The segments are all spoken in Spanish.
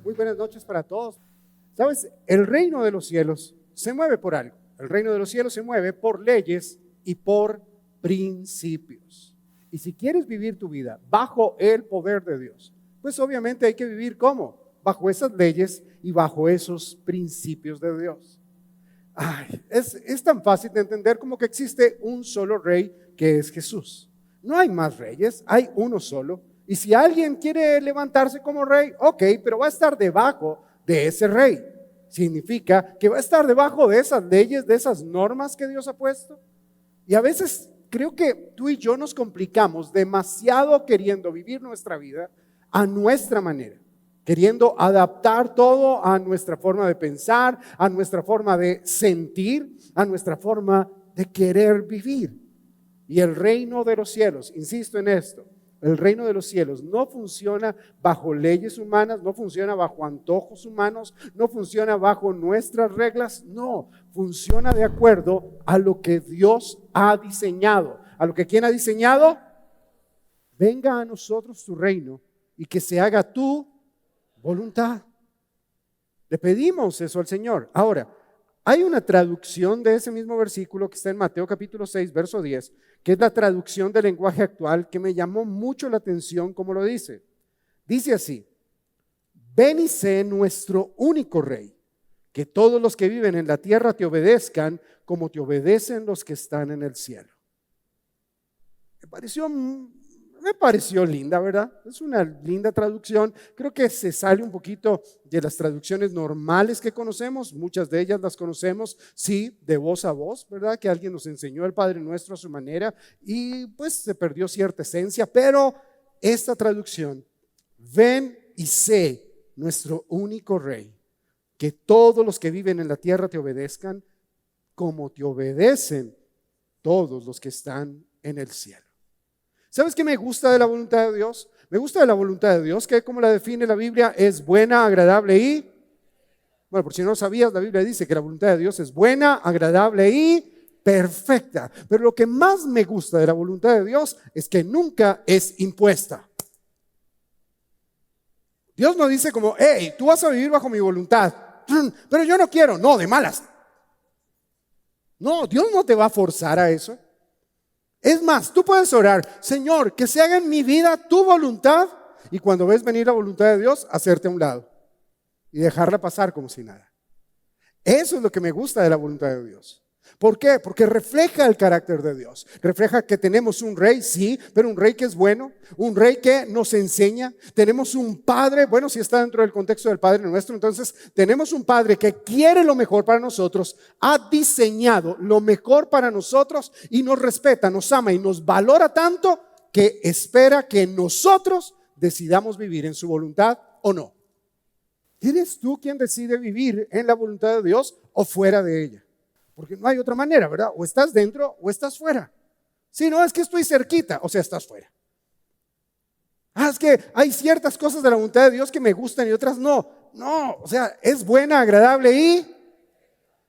Muy buenas noches para todos. ¿Sabes? El reino de los cielos se mueve por algo. El reino de los cielos se mueve por leyes y por principios. Y si quieres vivir tu vida bajo el poder de Dios, pues obviamente hay que vivir ¿cómo? Bajo esas leyes y bajo esos principios de Dios. Es tan fácil de entender como que existe un solo rey que es Jesús. No hay más reyes, hay uno solo. Y si alguien quiere levantarse como rey, ok, pero va a estar debajo de ese rey. Significa que va a estar debajo de esas leyes, de esas normas que Dios ha puesto. Y a veces creo que tú y yo nos complicamos demasiado queriendo vivir nuestra vida a nuestra manera, queriendo adaptar todo a nuestra forma de pensar, a nuestra forma de sentir, a nuestra forma de querer vivir. Y el reino de los cielos, insisto en esto, el reino de los cielos no funciona bajo leyes humanas, no funciona bajo antojos humanos, no funciona bajo nuestras reglas, no, funciona de acuerdo a lo que Dios ha diseñado. ¿A lo que quién ha diseñado? Venga a nosotros tu reino y que se haga tu voluntad. Le pedimos eso al Señor. Ahora, hay una traducción de ese mismo versículo que está en Mateo capítulo 6, verso 10, que es la traducción del lenguaje actual, que me llamó mucho la atención como lo dice. Dice así: ven y sé nuestro único rey, que todos los que viven en la tierra te obedezcan como te obedecen los que están en el cielo. Me pareció linda, ¿verdad? Es una linda traducción. Creo que se sale un poquito de las traducciones normales que conocemos. Muchas de ellas las conocemos, sí, de voz a voz, ¿verdad? Que alguien nos enseñó el Padre Nuestro a su manera y pues se perdió cierta esencia. Pero esta traducción, ven y sé nuestro único rey, que todos los que viven en la tierra te obedezcan como te obedecen todos los que están en el cielo. ¿Sabes qué me gusta de la voluntad de Dios? Me gusta de la voluntad de Dios, que como la define la Biblia, es buena, agradable y... Bueno, por si no lo sabías, la Biblia dice que la voluntad de Dios es buena, agradable y perfecta. Pero lo que más me gusta de la voluntad de Dios es que nunca es impuesta. Dios no dice como, hey, tú vas a vivir bajo mi voluntad, pero yo no quiero, no, de malas. No, Dios no te va a forzar a eso. Es más, tú puedes orar, Señor, que se haga en mi vida tu voluntad, y cuando ves venir la voluntad de Dios, hacerte a un lado y dejarla pasar como si nada. Eso es lo que me gusta de la voluntad de Dios. ¿Por qué? Porque refleja el carácter de Dios. Refleja que tenemos un rey, sí, pero un rey que es bueno, un rey que nos enseña. Tenemos un padre, bueno, si está dentro del contexto del Padre Nuestro, entonces tenemos un padre que quiere lo mejor para nosotros, ha diseñado lo mejor para nosotros y nos respeta, nos ama y nos valora tanto que espera que nosotros decidamos vivir en su voluntad o no. ¿Eres tú quien decide vivir en la voluntad de Dios o fuera de ella? Porque no hay otra manera, ¿verdad? O estás dentro o estás fuera. Si no, es que estoy cerquita, o sea, estás fuera. Es que hay ciertas cosas de la voluntad de Dios que me gustan y otras no. No, o sea, es buena, agradable y...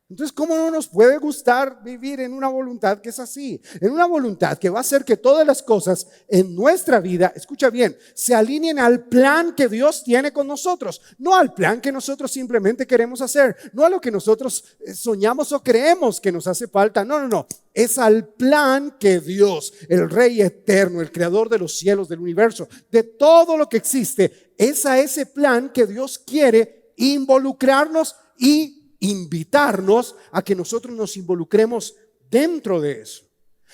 Entonces, ¿cómo no nos puede gustar vivir en una voluntad que es así? En una voluntad que va a hacer que todas las cosas en nuestra vida, escucha bien, se alineen al plan que Dios tiene con nosotros. No al plan que nosotros simplemente queremos hacer, no a lo que nosotros soñamos o creemos que nos hace falta. No. Es al plan que Dios, el Rey eterno, el creador de los cielos, del universo, de todo lo que existe, es a ese plan que Dios quiere involucrarnos y invitarnos a que nosotros nos involucremos dentro de eso.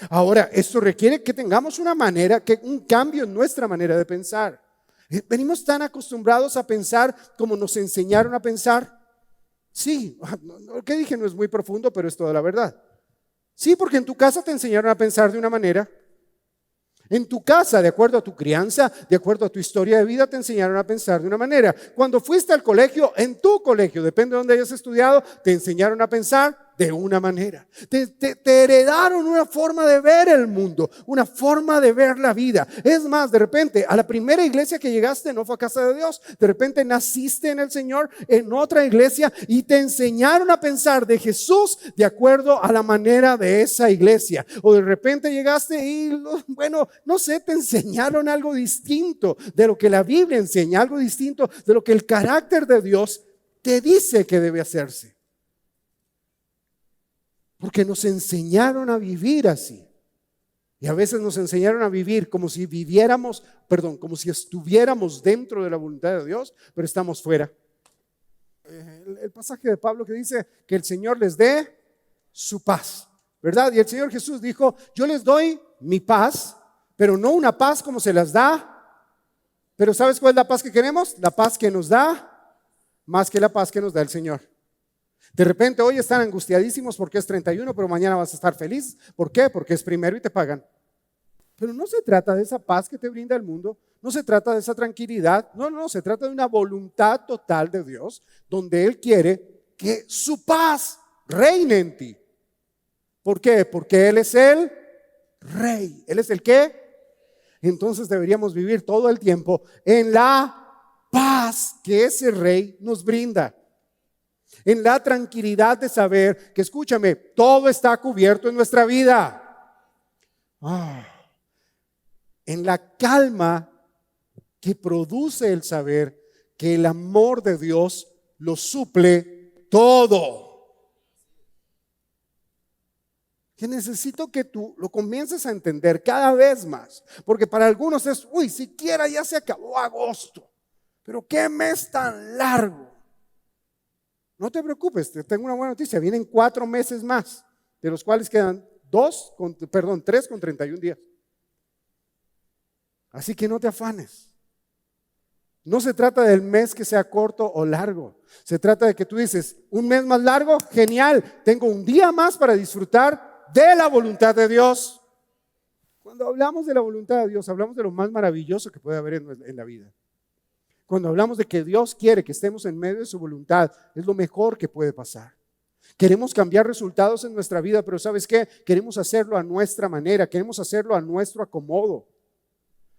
Ahora, esto requiere que tengamos un cambio en nuestra manera de pensar. Venimos tan acostumbrados a pensar como nos enseñaron a pensar. Sí, lo que dije no es muy profundo, pero es toda la verdad. Sí, porque en tu casa te enseñaron a pensar de una manera. En tu casa, de acuerdo a tu crianza, de acuerdo a tu historia de vida, te enseñaron a pensar de una manera. Cuando fuiste al colegio, en tu colegio, depende de dónde hayas estudiado, te enseñaron a pensar de una manera. Te heredaron una forma de ver el mundo, una forma de ver la vida. Es más, de repente, a la primera iglesia que llegaste no fue a casa de Dios. De repente naciste en el Señor, en otra iglesia, y te enseñaron a pensar de Jesús de acuerdo a la manera de esa iglesia. O de repente llegaste y, bueno, no sé, te enseñaron algo distinto de lo que la Biblia enseña, algo distinto de lo que el carácter de Dios te dice que debe hacerse. Porque nos enseñaron a vivir así. Y a veces nos enseñaron a vivir como si como si estuviéramos dentro de la voluntad de Dios, pero estamos fuera. El pasaje de Pablo que dice que el Señor les dé su paz, ¿verdad? Y el Señor Jesús dijo, yo les doy mi paz, pero no una paz como se las da. Pero ¿sabes cuál es la paz que queremos? La paz que nos da más que la paz que nos da el Señor. De repente hoy están angustiadísimos porque es 31, pero mañana vas a estar feliz. ¿Por qué? Porque es primero y te pagan. Pero no se trata de esa paz que te brinda el mundo, no se trata de esa tranquilidad, no, se trata de una voluntad total de Dios, donde Él quiere que su paz reine en ti. ¿Por qué? Porque Él es el Rey. ¿Él es el qué? Entonces deberíamos vivir todo el tiempo en la paz que ese Rey nos brinda. En la tranquilidad de saber que, escúchame, todo está cubierto en nuestra vida. En la calma que produce el saber que el amor de Dios lo suple todo. Que necesito que tú lo comiences a entender cada vez más. Porque para algunos es, siquiera ya se acabó agosto. Pero qué mes tan largo. No te preocupes, te tengo una buena noticia. Vienen 4 meses más, de los cuales quedan 3 con 31 días. Así que no te afanes. No se trata del mes que sea corto o largo. Se trata de que tú dices, un mes más largo, genial. Tengo un día más para disfrutar de la voluntad de Dios. Cuando hablamos de la voluntad de Dios, hablamos de lo más maravilloso que puede haber en la vida. Cuando hablamos de que Dios quiere que estemos en medio de su voluntad, es lo mejor que puede pasar. Queremos cambiar resultados en nuestra vida, pero ¿sabes qué? Queremos hacerlo a nuestra manera, queremos hacerlo a nuestro acomodo.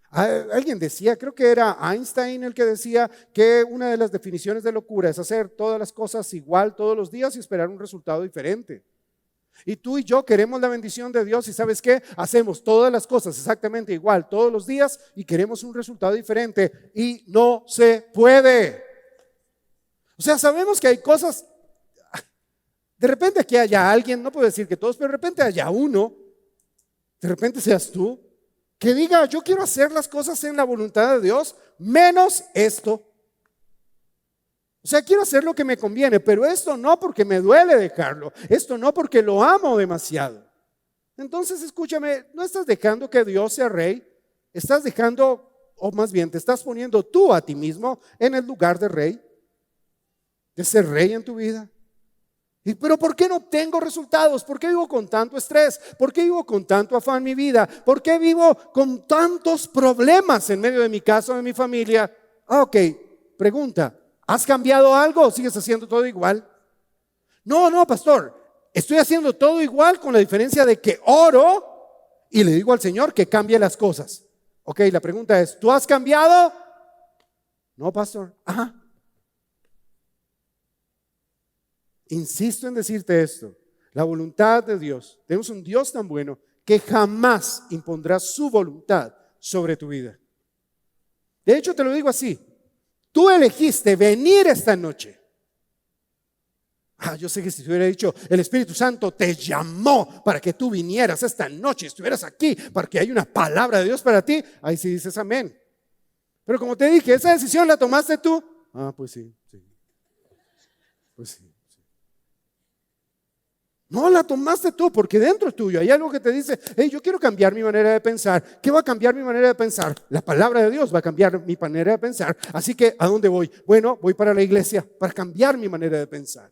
Alguien decía, creo que era Einstein el que decía que una de las definiciones de locura es hacer todas las cosas igual todos los días y esperar un resultado diferente. Y tú y yo queremos la bendición de Dios y ¿sabes qué? Hacemos todas las cosas exactamente igual todos los días y queremos un resultado diferente y no se puede. O sea, sabemos que hay cosas, de repente aquí haya alguien, no puedo decir que todos, pero de repente haya uno, de repente seas tú, que diga, yo quiero hacer las cosas en la voluntad de Dios, menos esto. O sea, quiero hacer lo que me conviene, pero esto no porque me duele dejarlo, esto no porque lo amo demasiado. Entonces, escúchame, no estás dejando que Dios sea rey, estás dejando, o más bien, te estás poniendo tú a ti mismo en el lugar de rey, de ser rey en tu vida. Pero ¿por qué no tengo resultados? ¿Por qué vivo con tanto estrés? ¿Por qué vivo con tanto afán en mi vida? ¿Por qué vivo con tantos problemas en medio de mi casa o de mi familia? Ok, pregunta. ¿Has cambiado algo o sigues haciendo todo igual? No, pastor, estoy haciendo todo igual con la diferencia de que oro y le digo al Señor que cambie las cosas. Ok, la pregunta es, ¿tú has cambiado? No, pastor. Ajá. Insisto en decirte esto, la voluntad de Dios, tenemos un Dios tan bueno que jamás impondrá su voluntad sobre tu vida. De hecho, te lo digo así. Tú elegiste venir esta noche. Yo sé que si te hubiera dicho, el Espíritu Santo te llamó para que tú vinieras esta noche, estuvieras aquí, porque hay una palabra de Dios para ti, ahí sí dices amén. Pero como te dije, esa decisión la tomaste tú. Pues sí. Pues sí. No la tomaste tú, porque dentro tuyo hay algo que te dice, hey, yo quiero cambiar mi manera de pensar. ¿Qué va a cambiar mi manera de pensar? La palabra de Dios va a cambiar mi manera de pensar. Así que, ¿a dónde voy? Bueno, voy para la iglesia para cambiar mi manera de pensar.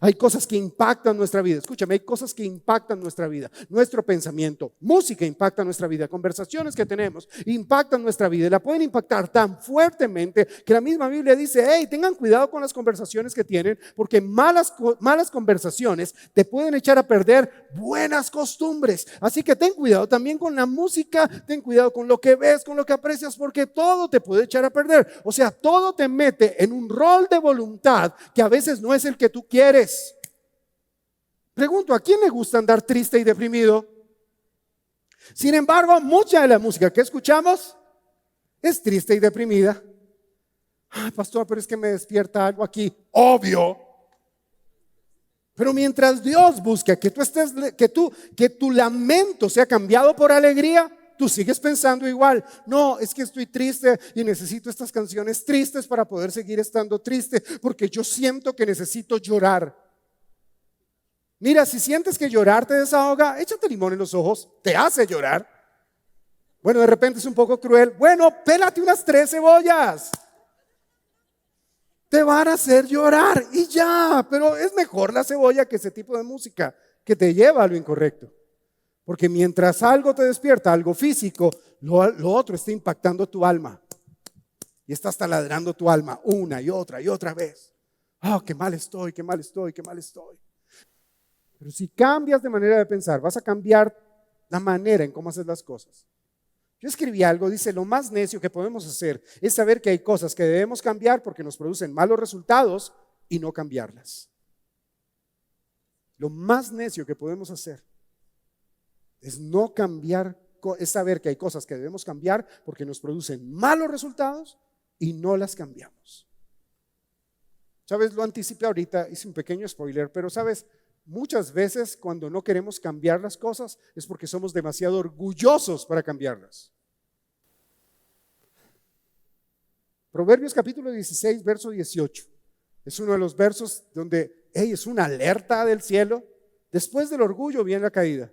Hay cosas que impactan nuestra vida. Escúchame, hay cosas que impactan nuestra vida. Nuestro pensamiento, música impacta nuestra vida. Conversaciones que tenemos impactan nuestra vida. Y la pueden impactar tan fuertemente que la misma Biblia dice, hey, tengan cuidado con las conversaciones que tienen, porque malas conversaciones te pueden echar a perder buenas costumbres. Así que ten cuidado también con la música, ten cuidado con lo que ves, con lo que aprecias, porque todo te puede echar a perder. O sea, todo te mete en un rol de voluntad que a veces no es el que tú quieres. Pregunto, ¿a quién le gusta andar triste y deprimido? Sin embargo, mucha de la música que escuchamos es triste y deprimida. Ay, pastor, pero es que me despierta algo aquí. Obvio. Pero mientras Dios busca que tu lamento sea cambiado por alegría, tú sigues pensando igual. No, es que estoy triste y necesito estas canciones tristes para poder seguir estando triste, porque yo siento que necesito llorar. Mira, si sientes que llorar te desahoga, échate limón en los ojos, te hace llorar. Bueno, de repente es un poco cruel. Bueno, pélate unas 3 cebollas. Te van a hacer llorar y ya, pero es mejor la cebolla que ese tipo de música que te lleva a lo incorrecto. Porque mientras algo te despierta, algo físico, lo otro está impactando tu alma. Y está hasta ladrando tu alma una y otra vez. Oh, qué mal estoy, qué mal estoy, qué mal estoy. Pero si cambias de manera de pensar, vas a cambiar la manera en cómo haces las cosas. Yo escribí algo, dice, lo más necio que podemos hacer es saber que hay cosas que debemos cambiar porque nos producen malos resultados y no cambiarlas. Lo más necio que podemos hacer es no cambiar, es saber que hay cosas que debemos cambiar porque nos producen malos resultados y no las cambiamos. ¿Sabes? Lo anticipé ahorita, hice un pequeño spoiler, pero ¿sabes? Muchas veces cuando no queremos cambiar las cosas es porque somos demasiado orgullosos para cambiarlas. Proverbios capítulo 16, verso 18. Es uno de los versos donde es una alerta del cielo. Después del orgullo viene la caída.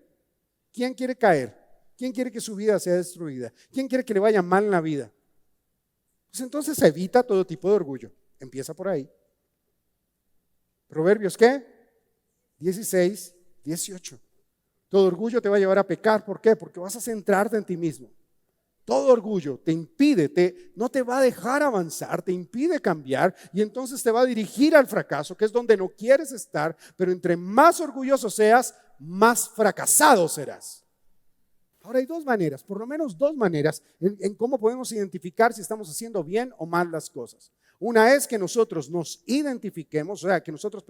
¿Quién quiere caer? ¿Quién quiere que su vida sea destruida? ¿Quién quiere que le vaya mal en la vida? Pues entonces evita todo tipo de orgullo. Empieza por ahí. Proverbios, ¿qué? 16, 18. Todo orgullo te va a llevar a pecar. ¿Por qué? Porque vas a centrarte en ti mismo. Todo orgullo te impide, no te va a dejar avanzar, te impide cambiar y entonces te va a dirigir al fracaso, que es donde no quieres estar, pero entre más orgulloso seas, más fracasado serás. Ahora hay 2 maneras, por lo menos 2 maneras en cómo podemos identificar si estamos haciendo bien o mal las cosas. Una es que nosotros nos identifiquemos, o sea, que nosotros,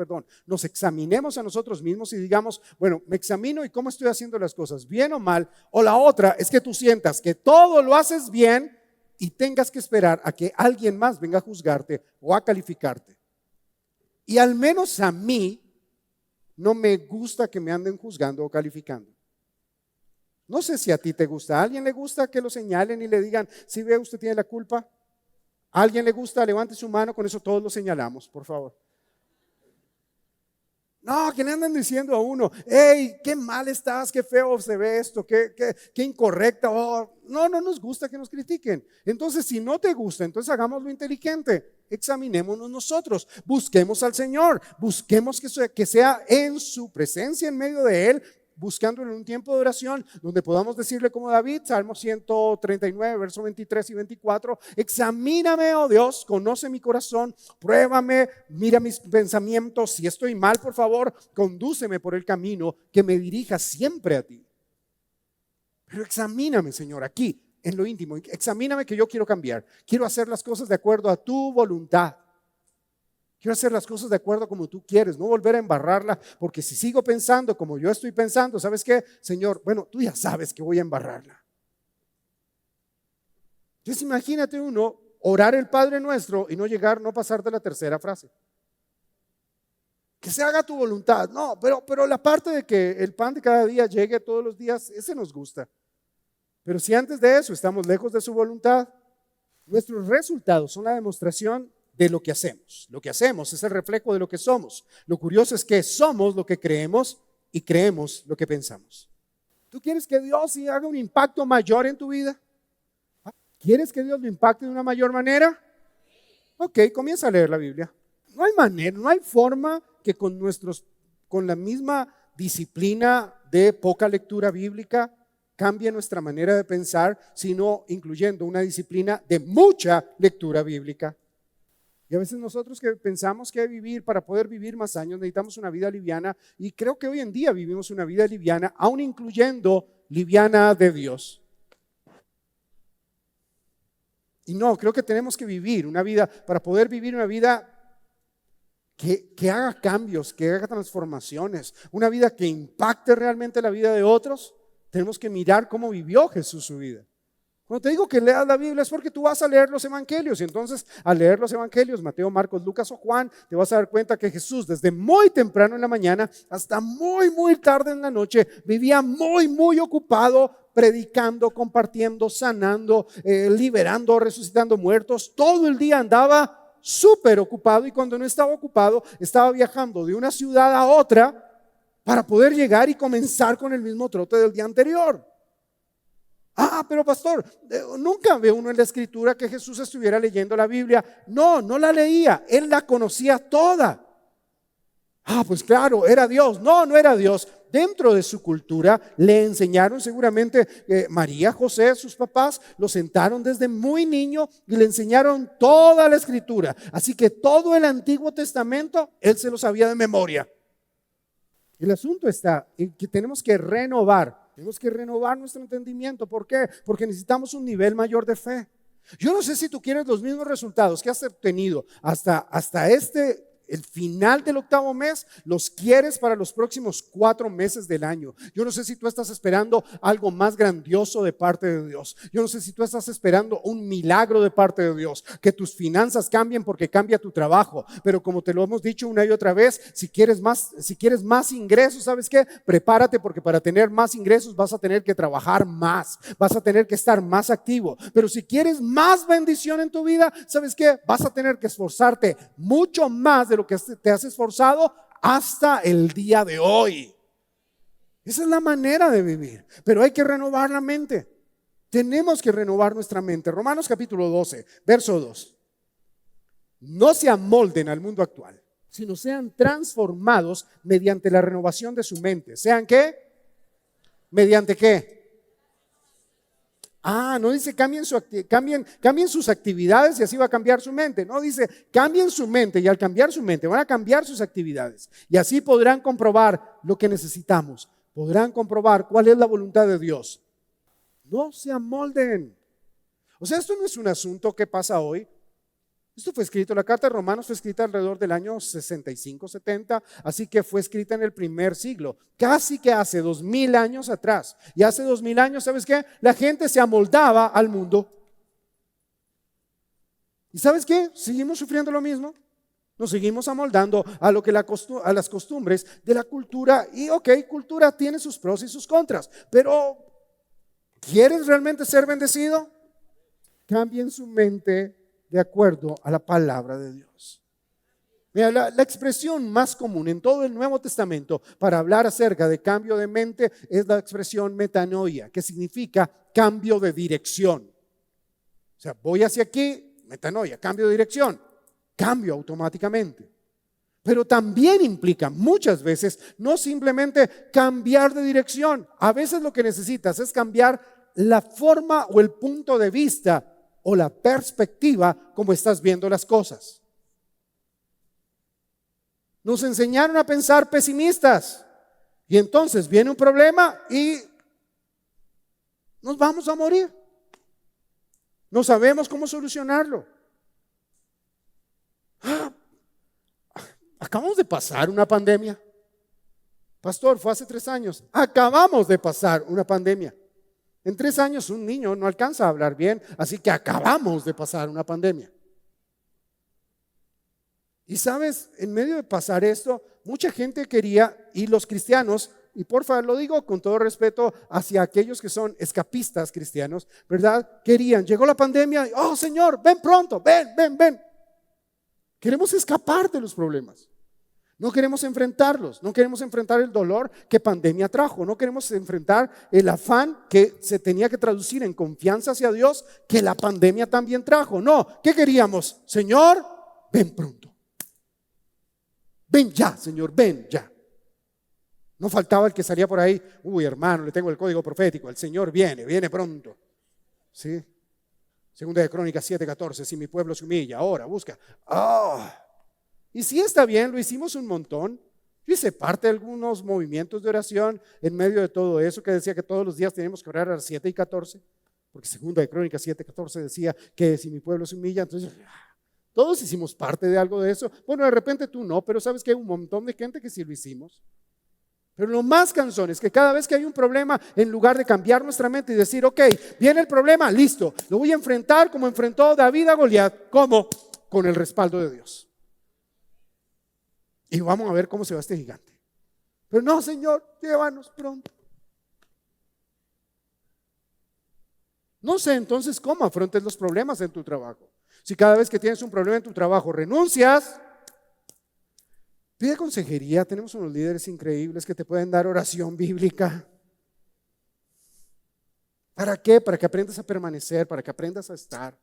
nos examinemos a nosotros mismos y digamos, bueno, me examino y cómo estoy haciendo las cosas, bien o mal. O la otra es que tú sientas que todo lo haces bien y tengas que esperar a que alguien más venga a juzgarte o a calificarte. Y al menos a mí no me gusta que me anden juzgando o calificando. No sé si a ti te gusta. ¿A alguien le gusta que lo señalen y le digan, si ve, usted tiene la culpa? ¿A alguien le gusta? Levante su mano, con eso todos lo señalamos, por favor. No, que le andan diciendo a uno, hey, qué mal estás, qué feo se ve esto, qué incorrecta. Oh, no nos gusta que nos critiquen. Entonces, si no te gusta, entonces hagámoslo inteligente. Examinémonos nosotros, busquemos al Señor, busquemos que sea en su presencia, en medio de Él, buscándolo en un tiempo de oración donde podamos decirle como David, Salmo 139, verso 23 y 24, examíname, oh Dios, conoce mi corazón, pruébame, mira mis pensamientos, si estoy mal, por favor, condúceme por el camino que me dirija siempre a ti. Pero examíname, Señor, aquí, en lo íntimo, examíname que yo quiero cambiar, quiero hacer las cosas de acuerdo a tu voluntad. Quiero hacer las cosas de acuerdo como tú quieres, no volver a embarrarla, porque si sigo pensando como yo estoy pensando, ¿sabes qué? Señor, bueno, tú ya sabes que voy a embarrarla. Entonces imagínate uno orar el Padre Nuestro y no pasar de la tercera frase. Que se haga tu voluntad. No, pero la parte de que el pan de cada día llegue todos los días, ese nos gusta. Pero si antes de eso estamos lejos de su voluntad, nuestros resultados son la demostración de lo que hacemos. Lo que hacemos es el reflejo de lo que somos. Lo curioso es que somos lo que creemos y creemos lo que pensamos. ¿Tú quieres que Dios haga un impacto mayor en tu vida? ¿Quieres que Dios lo impacte de una mayor manera? Ok, comienza a leer la Biblia. No hay manera, no hay forma que con la misma disciplina de poca lectura bíblica cambie nuestra manera de pensar, sino incluyendo una disciplina de mucha lectura bíblica. Y a veces nosotros que pensamos que vivir, para poder vivir más años, necesitamos una vida liviana, y creo que hoy en día vivimos una vida liviana, aún incluyendo liviana de Dios. Y no, creo que tenemos que vivir una vida, para poder vivir una vida que haga cambios, que haga transformaciones, una vida que impacte realmente la vida de otros. Tenemos que mirar cómo vivió Jesús su vida. Cuando te digo que leas la Biblia es porque tú vas a leer los evangelios, y entonces al leer los evangelios, Mateo, Marcos, Lucas o Juan, te vas a dar cuenta que Jesús desde muy temprano en la mañana hasta muy tarde en la noche vivía muy ocupado, predicando, compartiendo, sanando, liberando, resucitando muertos. Todo el día andaba súper ocupado, y cuando no estaba ocupado estaba viajando de una ciudad a otra para poder llegar y comenzar con el mismo trote del día anterior. Pero pastor, nunca ve uno en la escritura que Jesús estuviera leyendo la Biblia. No la leía, él la conocía toda. Pues claro, era Dios. No era Dios. Dentro de su cultura le enseñaron seguramente María, José, sus papás, lo sentaron desde muy niño y le enseñaron toda la escritura. Así que todo el Antiguo Testamento él se lo sabía de memoria. El asunto está en que tenemos que renovar nuestro entendimiento. ¿Por qué? Porque necesitamos un nivel mayor de fe. Yo no sé si tú quieres los mismos resultados que has obtenido hasta el final del 8º mes, los quieres para los próximos 4 meses del año. Yo no sé si tú estás esperando algo más grandioso de parte de Dios. Yo no sé si tú estás esperando un milagro de parte de Dios, que tus finanzas cambien porque cambia tu trabajo. Pero como te lo hemos dicho una y otra vez, si quieres más ingresos, ¿sabes qué? Prepárate, porque para tener más ingresos vas a tener que trabajar más, vas a tener que estar más activo. Pero si quieres más bendición en tu vida, ¿sabes qué? Vas a tener que esforzarte mucho más de lo que te has esforzado hasta el día de hoy. Esa es la manera de vivir, pero hay que renovar la mente. Tenemos que renovar nuestra mente. Romanos capítulo 12, verso 2. No se amolden al mundo actual, sino sean transformados mediante la renovación de su mente. ¿Sean qué? ¿Mediante qué? No dice cambien sus actividades y así va a cambiar su mente. No, dice cambien su mente, y al cambiar su mente van a cambiar sus actividades, y así podrán comprobar lo que necesitamos. Podrán comprobar cuál es la voluntad de Dios. No se amolden. O sea, esto no es un asunto que pasa hoy. Esto fue escrito, la carta de Romanos fue escrita alrededor del año 65-70, así que fue escrita en el primer siglo, casi que hace 2000 años atrás. Y hace 2000 años, ¿sabes qué? La gente se amoldaba al mundo. ¿Y sabes qué? Seguimos sufriendo lo mismo. Nos seguimos amoldando a lo que a las costumbres de la cultura. Y cultura tiene sus pros y sus contras, pero ¿quieres realmente ser bendecido? Cambien su mente de acuerdo a la palabra de Dios. Mira, la expresión más común en todo el Nuevo Testamento para hablar acerca de cambio de mente es la expresión metanoia, que significa cambio de dirección. O sea, voy hacia aquí, metanoia, cambio de dirección, cambio automáticamente. Pero también implica muchas veces no simplemente cambiar de dirección. A veces lo que necesitas es cambiar la forma o el punto de vista o la perspectiva como estás viendo las cosas. Nos enseñaron a pensar pesimistas, y entonces viene un problema y nos vamos a morir. No sabemos cómo solucionarlo. Acabamos de pasar una pandemia. Pastor, fue hace 3 años. Acabamos de pasar una pandemia. En 3 años un niño no alcanza a hablar bien, así que acabamos de pasar una pandemia. Y sabes, en medio de pasar esto, mucha gente quería, y los cristianos, y por favor lo digo con todo respeto hacia aquellos que son escapistas cristianos, ¿verdad? Llegó la pandemia, oh Señor, ven pronto, ven. Queremos escapar de los problemas. No queremos enfrentarlos, no queremos enfrentar el dolor que pandemia trajo, no queremos enfrentar el afán que se tenía que traducir en confianza hacia Dios que la pandemia también trajo. No, ¿qué queríamos? Señor, ven pronto. Ven ya, Señor, ven ya. No faltaba el que salía por ahí, uy, hermano, le tengo el código profético, el Señor viene pronto. ¿Sí? Segunda de Crónicas 7:14, si mi pueblo se humilla, ahora busca. Y sí está bien, lo hicimos un montón. Yo hice parte de algunos movimientos de oración en medio de todo eso, que decía que todos los días teníamos que orar a las 7:14, porque segunda de Crónicas 7:14 decía que si mi pueblo se humilla, entonces todos hicimos parte de algo de eso. Bueno, de repente tú no, pero sabes que hay un montón de gente que sí lo hicimos. Pero lo más cansón es que cada vez que hay un problema, en lugar de cambiar nuestra mente y decir, ok, viene el problema, listo, lo voy a enfrentar como enfrentó David a Goliat. ¿Cómo? Con el respaldo de Dios. Y vamos a ver cómo se va este gigante. Pero no, Señor, llévanos pronto. No sé entonces cómo afrontes los problemas en tu trabajo. Si cada vez que tienes un problema en tu trabajo renuncias, pide consejería. Tenemos unos líderes increíbles que te pueden dar oración bíblica. ¿Para qué? Para que aprendas a permanecer, para que aprendas a estar.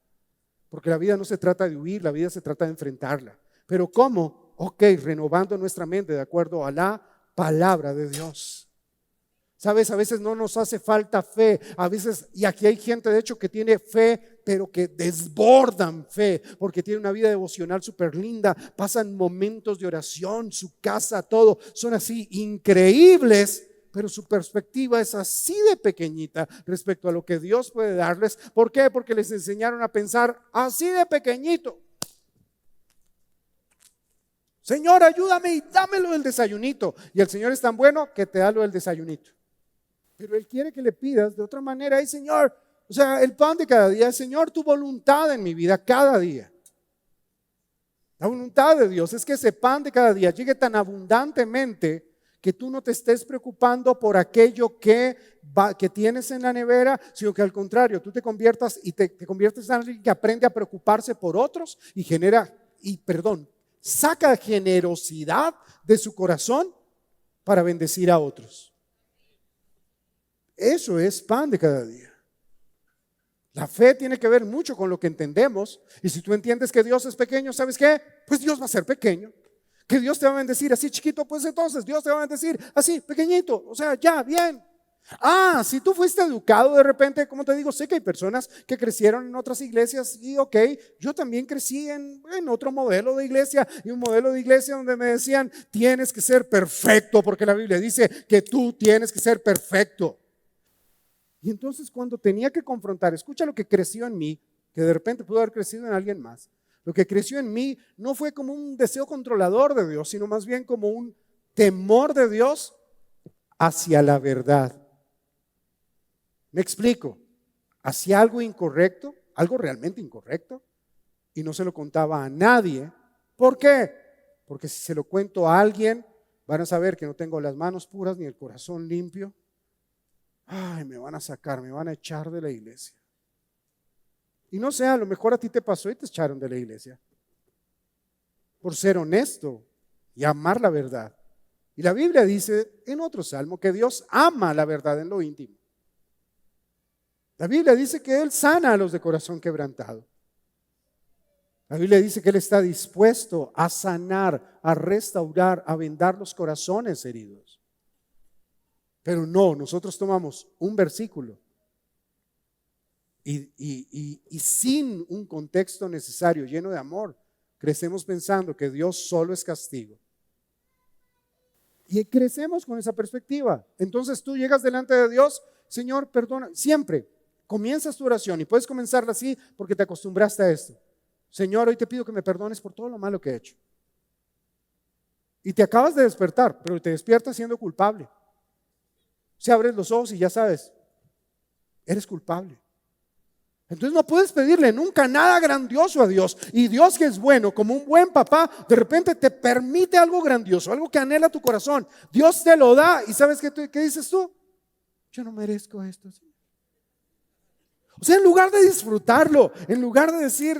Porque la vida no se trata de huir, la vida se trata de enfrentarla. ¿Pero cómo? Ok, renovando nuestra mente de acuerdo a la palabra de Dios. Sabes, a veces no nos hace falta fe, a veces, y aquí hay gente de hecho que tiene fe, pero que desbordan fe, porque tiene una vida devocional súper linda, pasan momentos de oración, su casa, todo, son así increíbles, pero su perspectiva es así de pequeñita respecto a lo que Dios puede darles. ¿Por qué? Porque les enseñaron a pensar así de pequeñito. Señor, ayúdame y dámelo del desayunito. Y el Señor es tan bueno que te da lo del desayunito. Pero Él quiere que le pidas de otra manera. Ay, Señor, o sea, el pan de cada día, Señor, tu voluntad en mi vida cada día. La voluntad de Dios es que ese pan de cada día llegue tan abundantemente que tú no te estés preocupando por aquello que tienes en la nevera, sino que al contrario, tú te conviertas en alguien que aprende a preocuparse por otros y saca generosidad de su corazón para bendecir a otros. Eso es pan de cada día. La fe tiene que ver mucho con lo que entendemos. Y si tú entiendes que Dios es pequeño, ¿sabes qué? Pues Dios va a ser pequeño. Que Dios te va a bendecir así chiquito, pues entonces Dios te va a bendecir así pequeñito. O sea, ya, bien. Si tú fuiste educado de repente, como te digo, sé que hay personas que crecieron en otras iglesias y ok, yo también crecí en otro modelo de iglesia y un modelo de iglesia donde me decían, tienes que ser perfecto porque la Biblia dice que tú tienes que ser perfecto. Y entonces cuando tenía que confrontar, escucha lo que creció en mí, que de repente pudo haber crecido en alguien más. Lo que creció en mí no fue como un deseo controlador de Dios, sino más bien como un temor de Dios hacia la verdad. Me explico, hacía algo incorrecto, algo realmente incorrecto, y no se lo contaba a nadie. ¿Por qué? Porque si se lo cuento a alguien, van a saber que no tengo las manos puras ni el corazón limpio. Me van a sacar, me van a echar de la iglesia. Y no sé, a lo mejor a ti te pasó y te echaron de la iglesia por ser honesto y amar la verdad. Y la Biblia dice en otro salmo que Dios ama la verdad en lo íntimo. La Biblia dice que Él sana a los de corazón quebrantado. La Biblia dice que Él está dispuesto a sanar, a restaurar, a vendar los corazones heridos. Pero no, nosotros tomamos un versículo y sin un contexto necesario, lleno de amor, crecemos pensando que Dios solo es castigo. Y crecemos con esa perspectiva. Entonces tú llegas delante de Dios, Señor, perdona, siempre. Comienzas tu oración y puedes comenzarla así porque te acostumbraste a esto. Señor, hoy te pido que me perdones por todo lo malo que he hecho. Y te acabas de despertar, pero te despiertas siendo culpable. Si abres los ojos y ya sabes, eres culpable. Entonces no puedes pedirle nunca nada grandioso a Dios. Y Dios, que es bueno, como un buen papá, de repente te permite algo grandioso, algo que anhela tu corazón. Dios te lo da y ¿sabes qué dices tú? Yo no merezco esto, Señor. O sea, en lugar de disfrutarlo, en lugar de decir,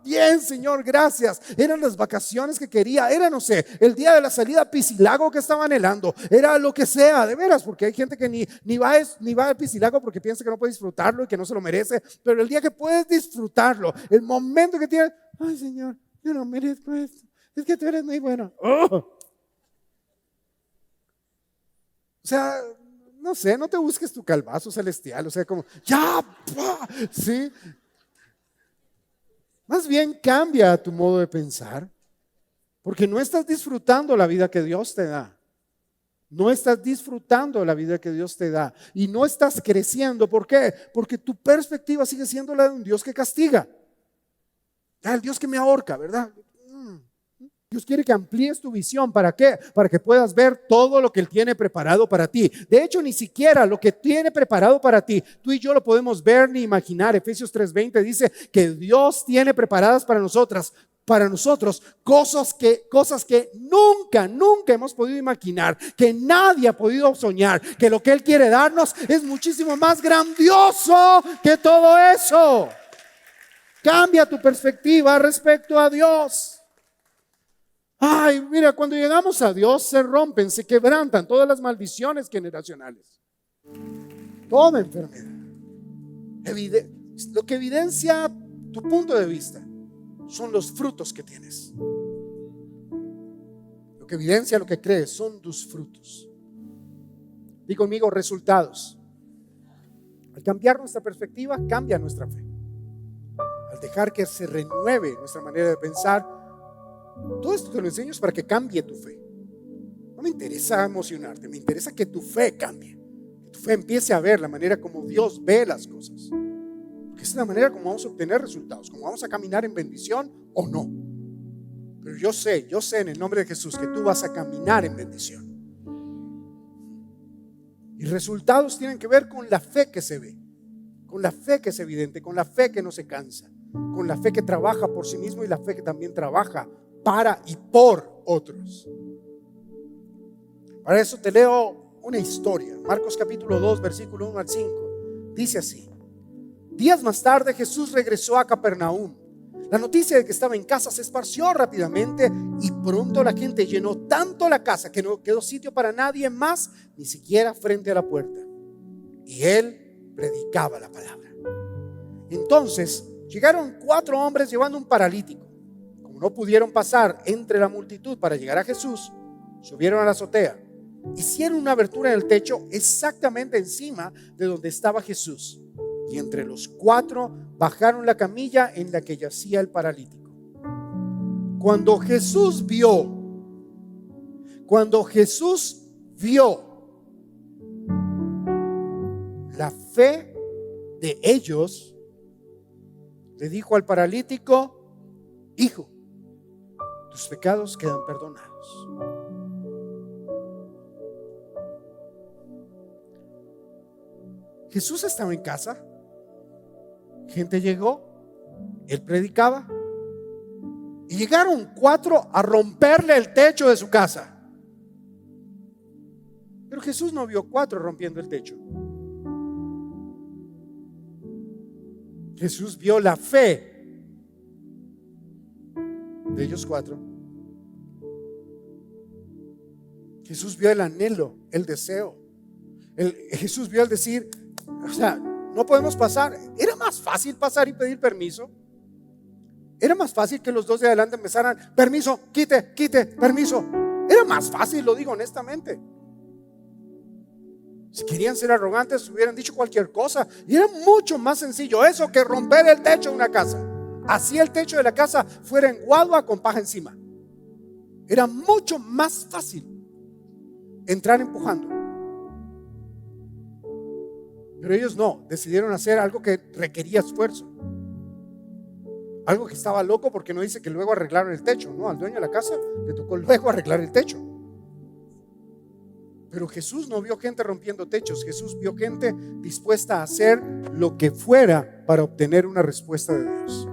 bien, Señor, gracias, eran las vacaciones que quería, era, no sé, el día de la salida a Piscilago que estaba anhelando, era lo que sea, de veras, porque hay gente que ni va a Piscilago porque piensa que no puede disfrutarlo y que no se lo merece, pero el día que puedes disfrutarlo, el momento que tienes, ay, Señor, yo no merezco esto, Es que tú eres muy bueno. ¡Oh! O sea, no sé, no te busques tu calvazo celestial. O sea, como, ya, ¡pua! ¿Sí? Más bien cambia tu modo de pensar, porque no estás disfrutando la vida que Dios te da. No estás disfrutando la vida que Dios te da y no estás creciendo. ¿Por qué? Porque tu perspectiva sigue siendo la de un Dios que castiga. El Dios que me ahorca, ¿verdad? Dios quiere que amplíes tu visión. ¿Para qué? Para que puedas ver todo lo que Él tiene preparado para ti. De hecho, ni siquiera lo que tiene preparado para ti, tú y yo lo podemos ver ni imaginar. Efesios 3:20 dice que Dios tiene preparadas para nosotros cosas que nunca hemos podido imaginar, que nadie ha podido soñar, que lo que Él quiere darnos es muchísimo más grandioso que todo eso. Cambia tu perspectiva respecto a Dios. Ay, mira, cuando llegamos a Dios se rompen, se quebrantan todas las maldiciones generacionales, toda enfermedad. Lo que evidencia tu punto de vista son los frutos que tienes. Lo que evidencia lo que crees son tus frutos. Di conmigo, resultados. Al cambiar nuestra perspectiva, cambia nuestra fe. Al dejar que se renueve nuestra manera de pensar, todo esto te lo enseño es para que cambie tu fe. No me interesa emocionarte, me interesa que tu fe cambie, que tu fe empiece a ver la manera como Dios ve las cosas, porque esa es la manera como vamos a obtener resultados, como vamos a caminar en bendición o no. Pero yo sé en el nombre de Jesús que tú vas a caminar en bendición. Y resultados tienen que ver con la fe que se ve, con la fe que es evidente, con la fe que no se cansa, con la fe que trabaja por sí mismo y la fe que también trabaja para y por otros. Para eso te leo una historia. Marcos capítulo 2, versículo 1 al 5. Dice así: días más tarde Jesús regresó a Capernaum. La noticia de que estaba en casa se esparció rápidamente y pronto la gente llenó tanto la casa que no quedó sitio para nadie más, ni siquiera frente a la puerta. Y él predicaba la palabra. Entonces llegaron 4 hombres llevando un paralítico. Como no pudieron pasar entre la multitud para llegar a Jesús, subieron a la azotea. Hicieron una abertura en el techo exactamente encima de donde estaba Jesús. Y entre los 4 bajaron la camilla en la que yacía el paralítico. Cuando Jesús vio la fe de ellos, le dijo al paralítico: hijo, tus pecados quedan perdonados. Jesús estaba en casa, gente llegó, él predicaba y llegaron 4 a romperle el techo de su casa. Pero Jesús no vio 4 rompiendo el techo. Jesús vio la fe de ellos 4. Jesús vio el anhelo, el deseo. Jesús vio el decir, o sea, no podemos pasar. Era más fácil pasar y pedir permiso. Era más fácil que los 2 de adelante empezaran: permiso, quite, permiso. Era más fácil, lo digo honestamente. Si querían ser arrogantes, hubieran dicho cualquier cosa. Y era mucho más sencillo eso que romper el techo de una casa. Así el techo de la casa fuera en guadua con paja encima. Era mucho más fácil entrar empujando. Pero ellos no, decidieron hacer algo que requería esfuerzo. Algo que estaba loco, porque no dice que luego arreglaron el techo. No, al dueño de la casa le tocó luego arreglar el techo. Pero Jesús no vio gente rompiendo techos. Jesús vio gente dispuesta a hacer lo que fuera para obtener una respuesta de Dios.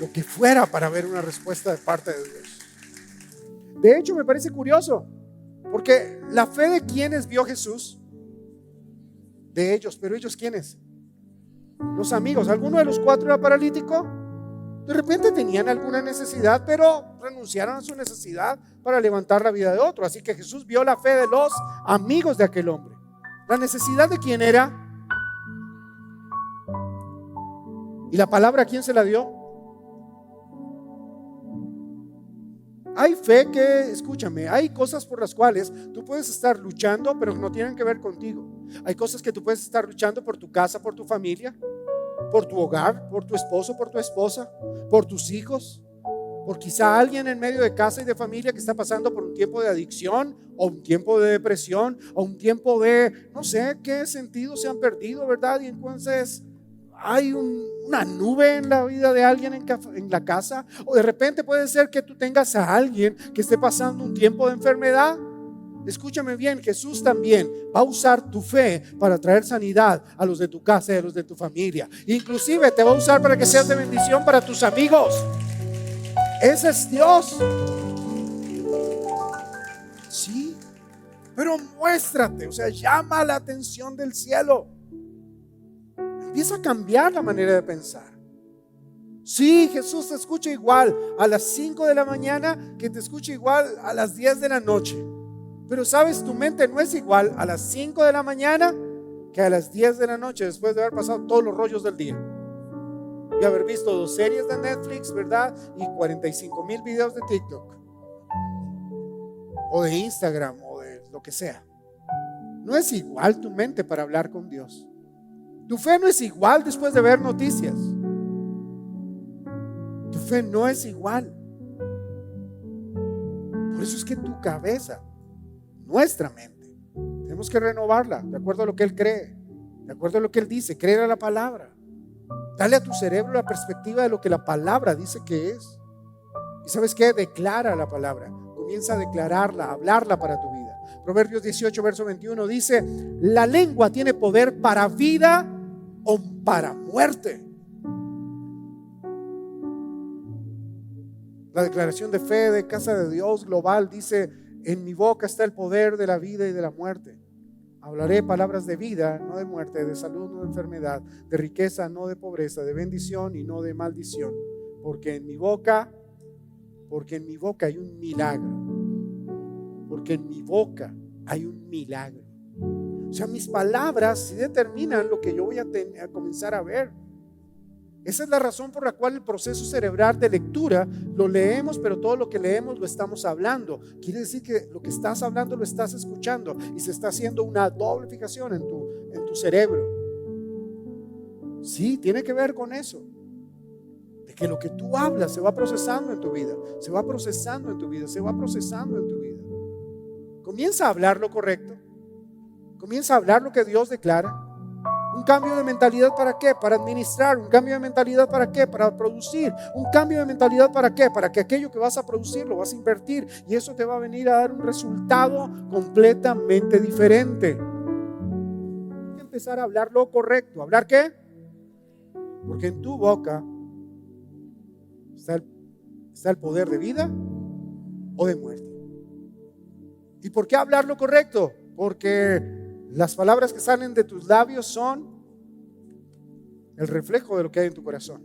Lo que fuera para ver una respuesta de parte de Dios. De hecho, me parece curioso, porque la fe de quienes vio Jesús, de ellos, pero ellos ¿quiénes? Los amigos. ¿Alguno de los 4 era paralítico? De repente tenían alguna necesidad, pero renunciaron a su necesidad para levantar la vida de otro. Así que Jesús vio la fe de los amigos de aquel hombre. ¿La necesidad de quién era? ¿Y la palabra a quién se la dio? Hay fe que, escúchame, hay cosas por las cuales tú puedes estar luchando, pero no tienen que ver contigo. Hay cosas que tú puedes estar luchando por tu casa, por tu familia, por tu hogar, por tu esposo, por tu esposa, por tus hijos, por quizá alguien en medio de casa y de familia que está pasando por un tiempo de adicción o un tiempo de depresión o un tiempo de, no sé qué sentido se han perdido, ¿verdad? Y entonces hay una nube en la vida de alguien en la casa, o de repente puede ser que tú tengas a alguien que esté pasando un tiempo de enfermedad. Escúchame bien, Jesús también va a usar tu fe para traer sanidad a los de tu casa y a los de tu familia. Inclusive te va a usar para que seas de bendición para tus amigos. Ese es Dios. Sí, pero muéstrate, o sea, llama la atención del cielo. Empieza a cambiar la manera de pensar. Sí, Jesús te escucha igual a las 5 de la mañana que te escucha igual a las 10 de la noche. Pero sabes, tu mente no es igual a las 5 de la mañana que a las 10 de la noche, después de haber pasado todos los rollos del día y haber visto 2 series de Netflix, ¿verdad? Y 45,000 videos de TikTok o de Instagram o de lo que sea. No es igual tu mente para hablar con Dios. Tu fe no es igual después de ver noticias. Tu fe no es igual. Por eso es que tu cabeza, nuestra mente, tenemos que renovarla de acuerdo a lo que Él cree, de acuerdo a lo que Él dice. Creer a la palabra. Dale a tu cerebro la perspectiva de lo que la palabra dice que es. ¿Y sabes qué? Declara la palabra. Comienza a declararla, a hablarla para tu vida. Proverbios 18, verso 21 dice: la lengua tiene poder para vida o para muerte. La declaración de fe de Casa de Dios Global dice: en mi boca está el poder de la vida y de la muerte. Hablaré palabras de vida, no de muerte, de salud, no de enfermedad, de riqueza, no de pobreza, de bendición y no de maldición. Porque en mi boca hay un milagro. Porque en mi boca hay un milagro. O sea, mis palabras sí determinan lo que yo voy a comenzar a ver. Esa es la razón por la cual el proceso cerebral de lectura lo leemos, pero todo lo que leemos lo estamos hablando. Quiere decir que lo que estás hablando lo estás escuchando y se está haciendo una doble-fijación en tu cerebro. Sí, tiene que ver con eso. De que lo que tú hablas se va procesando en tu vida, se va procesando en tu vida, se va procesando en tu vida. Comienza a hablar lo correcto. Comienza a hablar lo que Dios declara. Un cambio de mentalidad, ¿para qué? Para administrar. Un cambio de mentalidad, ¿para qué? Para producir. Un cambio de mentalidad, ¿para qué? Para que aquello que vas a producir lo vas a invertir y eso te va a venir a dar un resultado completamente diferente. Hay que empezar a hablar lo correcto. ¿Hablar qué? Porque en tu boca está el poder de vida o de muerte. ¿Y por qué hablar lo correcto? Porque las palabras que salen de tus labios son el reflejo de lo que hay en tu corazón.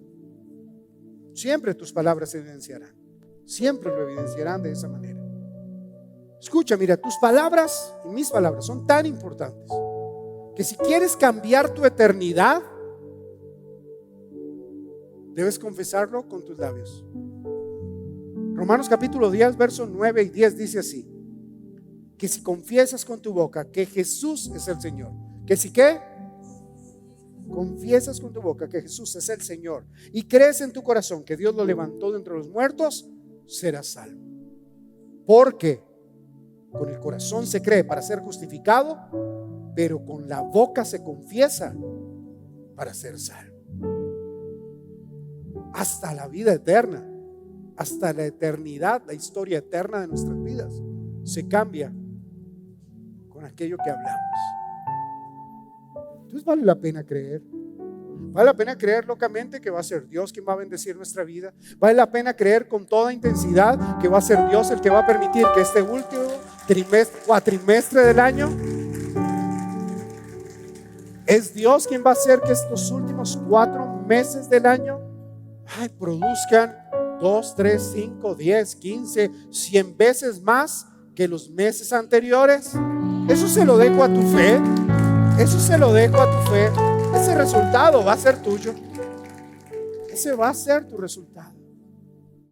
Siempre tus palabras se evidenciarán. Siempre lo evidenciarán de esa manera. Escucha, mira, tus palabras y mis palabras son tan importantes que si quieres cambiar tu eternidad, debes confesarlo con tus labios. Romanos capítulo 10, versos 9 y 10 dice así: que si confiesas con tu boca que Jesús es el Señor, que si ¿qué? Confiesas con tu boca que Jesús es el Señor y crees en tu corazón que Dios lo levantó de entre los muertos, serás salvo. Porque con el corazón se cree para ser justificado, pero con la boca se confiesa para ser salvo. Hasta la vida eterna, hasta la eternidad, la historia eterna de nuestras vidas se cambia con aquello que hablamos. Entonces vale la pena creer. Vale la pena creer locamente que va a ser Dios quien va a bendecir nuestra vida. Vale la pena creer con toda intensidad que va a ser Dios el que va a permitir que este último cuatrimestre del año, es Dios quien va a hacer que estos últimos 4 meses del año produzcan 2, 3, 5, 10, 15, 100 veces más que los meses anteriores. Eso se lo dejo a tu fe. Eso se lo dejo a tu fe. Ese resultado va a ser tuyo. Ese va a ser tu resultado.